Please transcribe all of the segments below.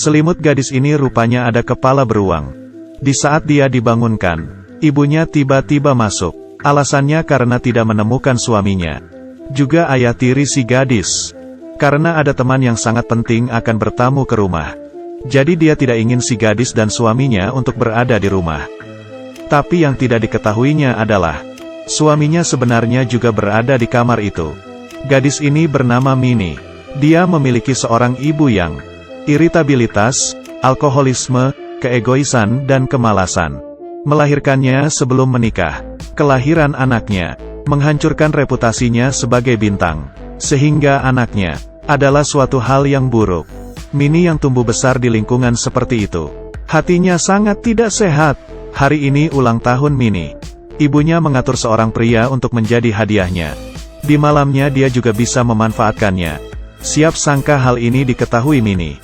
Selimut gadis ini rupanya ada kepala beruang. Di saat dia dibangunkan, ibunya tiba-tiba masuk. Alasannya karena tidak menemukan suaminya. Juga ayah tiri si gadis. Karena ada teman yang sangat penting akan bertamu ke rumah. Jadi dia tidak ingin si gadis dan suaminya untuk berada di rumah. Tapi yang tidak diketahuinya adalah, suaminya sebenarnya juga berada di kamar itu. Gadis ini bernama Minnie. Dia memiliki seorang ibu yang iritabilitas, alkoholisme, keegoisan dan kemalasan. Melahirkannya sebelum menikah. Kelahiran anaknya menghancurkan reputasinya sebagai bintang. Sehingga anaknya adalah suatu hal yang buruk. Minnie yang tumbuh besar di lingkungan seperti itu, hatinya sangat tidak sehat. Hari ini ulang tahun Minnie. Ibunya mengatur seorang pria untuk menjadi hadiahnya. Di malamnya dia juga bisa memanfaatkannya. Siap sangka hal ini diketahui Minnie.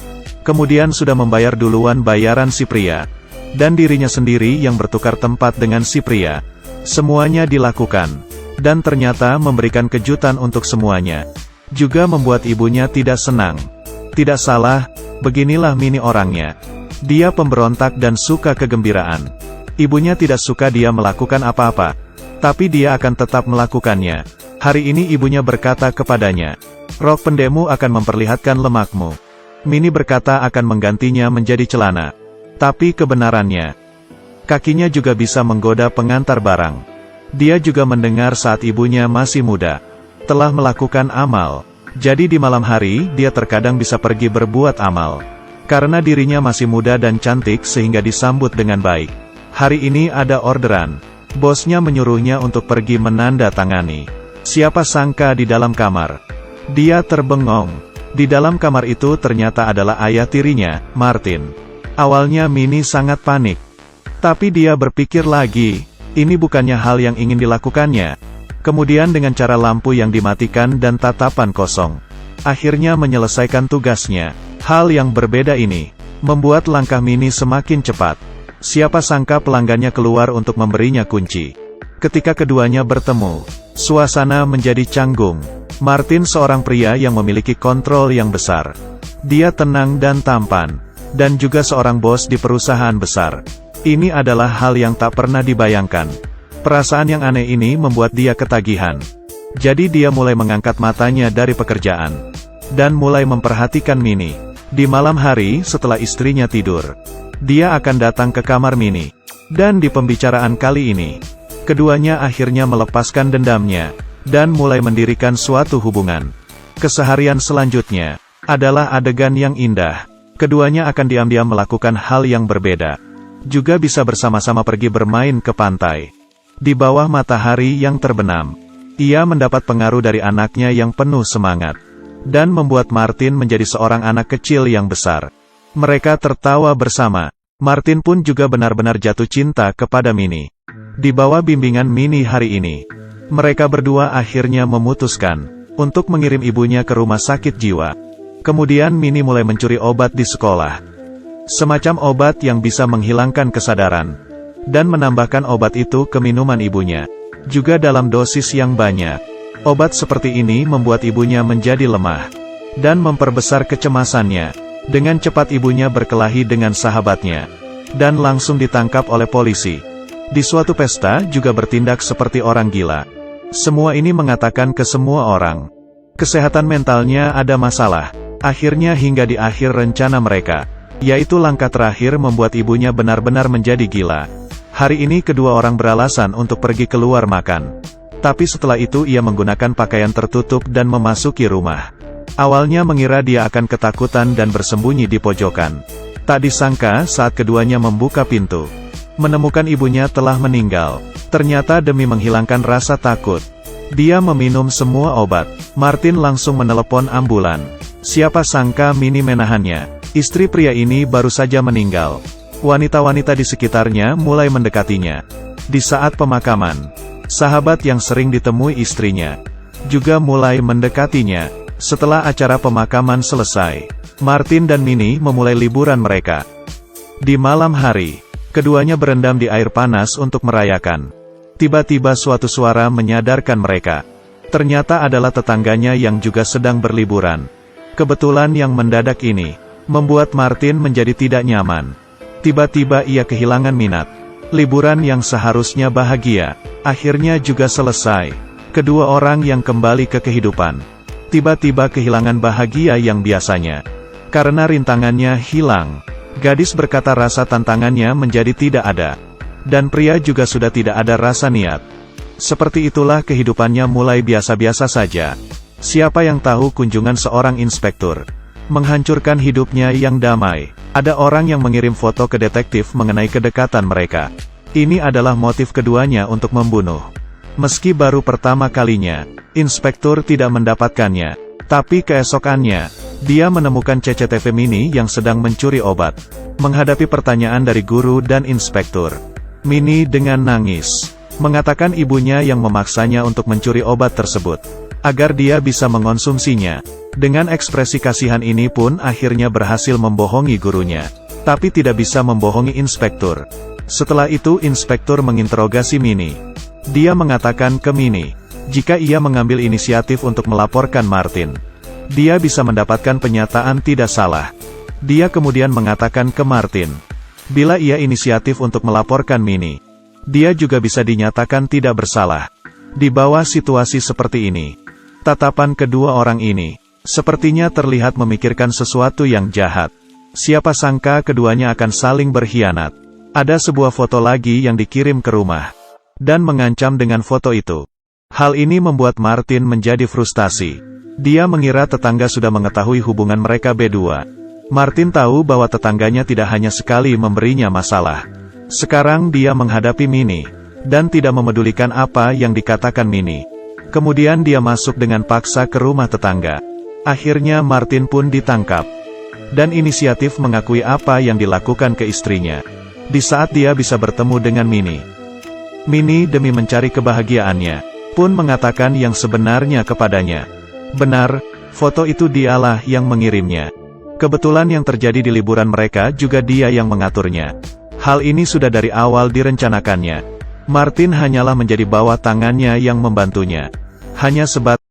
Kemudian sudah membayar duluan bayaran si pria. Dan dirinya sendiri yang bertukar tempat dengan si pria. Semuanya dilakukan. Dan ternyata memberikan kejutan untuk semuanya. Juga membuat ibunya tidak senang. Tidak salah, beginilah Minnie orangnya. Dia pemberontak dan suka kegembiraan. Ibunya tidak suka dia melakukan apa-apa. Tapi dia akan tetap melakukannya. Hari ini ibunya berkata kepadanya, "Rok pendekmu akan memperlihatkan lemakmu." Minnie berkata akan menggantinya menjadi celana. Tapi kebenarannya, kakinya juga bisa menggoda pengantar barang. Dia juga mendengar saat ibunya masih muda, telah melakukan amal. Jadi di malam hari, dia terkadang bisa pergi berbuat amal. Karena dirinya masih muda dan cantik sehingga disambut dengan baik. Hari ini ada orderan. Bosnya menyuruhnya untuk pergi menandatangani. Siapa sangka di dalam kamar. Dia terbengong. Di dalam kamar itu ternyata adalah ayah tirinya, Martin. Awalnya Minnie sangat panik. Tapi dia berpikir lagi, ini bukannya hal yang ingin dilakukannya. Kemudian dengan cara lampu yang dimatikan dan tatapan kosong, akhirnya menyelesaikan tugasnya. Hal yang berbeda ini, membuat langkah Minnie semakin cepat. Siapa sangka pelanggannya keluar untuk memberinya kunci. Ketika keduanya bertemu, suasana menjadi canggung. Martin seorang pria yang memiliki kontrol yang besar. Dia tenang dan tampan. Dan juga seorang bos di perusahaan besar. Ini adalah hal yang tak pernah dibayangkan. Perasaan yang aneh ini membuat dia ketagihan. Jadi dia mulai mengangkat matanya dari pekerjaan. Dan mulai memperhatikan Minnie. Di malam hari setelah istrinya tidur, dia akan datang ke kamar Minnie. Dan di pembicaraan kali ini, keduanya akhirnya melepaskan dendamnya. Dan mulai mendirikan suatu hubungan. Keseharian selanjutnya adalah adegan yang indah. Keduanya akan diam-diam melakukan hal yang berbeda. Juga bisa bersama-sama pergi bermain ke pantai. Di bawah matahari yang terbenam. Ia mendapat pengaruh dari anaknya yang penuh semangat. Dan membuat Martin menjadi seorang anak kecil yang besar. Mereka tertawa bersama. Martin pun juga benar-benar jatuh cinta kepada Minnie. Di bawah bimbingan Minnie hari ini, mereka berdua akhirnya memutuskan untuk mengirim ibunya ke rumah sakit jiwa. Kemudian Minnie mulai mencuri obat di sekolah. Semacam obat yang bisa menghilangkan kesadaran. Dan menambahkan obat itu ke minuman ibunya. Juga dalam dosis yang banyak. Obat seperti ini membuat ibunya menjadi lemah. Dan memperbesar kecemasannya. Dengan cepat ibunya berkelahi dengan sahabatnya. Dan langsung ditangkap oleh polisi. Di suatu pesta juga bertindak seperti orang gila. Semua ini mengatakan ke semua orang. Kesehatan mentalnya ada masalah. Akhirnya hingga di akhir rencana mereka, yaitu langkah terakhir membuat ibunya benar-benar menjadi gila. Hari ini kedua orang beralasan untuk pergi keluar makan. Tapi setelah itu ia menggunakan pakaian tertutup dan memasuki rumah. Awalnya mengira dia akan ketakutan dan bersembunyi di pojokan. Tak disangka saat keduanya membuka pintu, menemukan ibunya telah meninggal. Ternyata demi menghilangkan rasa takut, dia meminum semua obat. Martin langsung menelepon ambulan. Siapa sangka Minnie menahannya. Istri pria ini baru saja meninggal. Wanita-wanita di sekitarnya mulai mendekatinya. Di saat pemakaman, sahabat yang sering ditemui istrinya juga mulai mendekatinya. Setelah acara pemakaman selesai, Martin dan Minnie memulai liburan mereka. Di malam hari, keduanya berendam di air panas untuk merayakan. Tiba-tiba suatu suara menyadarkan mereka. Ternyata adalah tetangganya yang juga sedang berliburan. Kebetulan yang mendadak ini membuat Martin menjadi tidak nyaman. Tiba-tiba ia kehilangan minat. Liburan yang seharusnya bahagia, akhirnya juga selesai. Kedua orang yang kembali ke kehidupan, tiba-tiba kehilangan bahagia yang biasanya. Karena rintangannya hilang, gadis berkata rasa tantangannya menjadi tidak ada. Dan pria juga sudah tidak ada rasa niat. Seperti itulah kehidupannya mulai biasa-biasa saja. Siapa yang tahu kunjungan seorang inspektur menghancurkan hidupnya yang damai. Ada orang yang mengirim foto ke detektif mengenai kedekatan mereka. Ini adalah motif keduanya untuk membunuh. Meski baru pertama kalinya, inspektur tidak mendapatkannya. Tapi keesokannya, dia menemukan CCTV Mini yang sedang mencuri obat. Menghadapi pertanyaan dari guru dan inspektur, Mini dengan nangis mengatakan ibunya yang memaksanya untuk mencuri obat tersebut, agar dia bisa mengonsumsinya. Dengan ekspresi kasihan ini pun akhirnya berhasil membohongi gurunya. Tapi tidak bisa membohongi inspektur. Setelah itu inspektur menginterogasi Mini. Dia mengatakan ke Mini, jika ia mengambil inisiatif untuk melaporkan Martin, dia bisa mendapatkan penyataan tidak salah. Dia kemudian mengatakan ke Martin, bila ia inisiatif untuk melaporkan Mini, dia juga bisa dinyatakan tidak bersalah. Di bawah situasi seperti ini, tatapan kedua orang ini sepertinya terlihat memikirkan sesuatu yang jahat. Siapa sangka keduanya akan saling berkhianat. Ada sebuah foto lagi yang dikirim ke rumah, dan mengancam dengan foto itu. Hal ini membuat Martin menjadi frustasi. Dia mengira tetangga sudah mengetahui hubungan mereka berdua. Martin tahu bahwa tetangganya tidak hanya sekali memberinya masalah. Sekarang dia menghadapi Mini, dan tidak memedulikan apa yang dikatakan Mini. Kemudian dia masuk dengan paksa ke rumah tetangga. Akhirnya Martin pun ditangkap, dan inisiatif mengakui apa yang dilakukan ke istrinya. Di saat dia bisa bertemu dengan Mini, Mini demi mencari kebahagiaannya, pun mengatakan yang sebenarnya kepadanya. Benar, foto itu dialah yang mengirimnya. Kebetulan yang terjadi di liburan mereka juga dia yang mengaturnya. Hal ini sudah dari awal direncanakannya. Martin hanyalah menjadi bawah tangannya yang membantunya. Hanya sebatas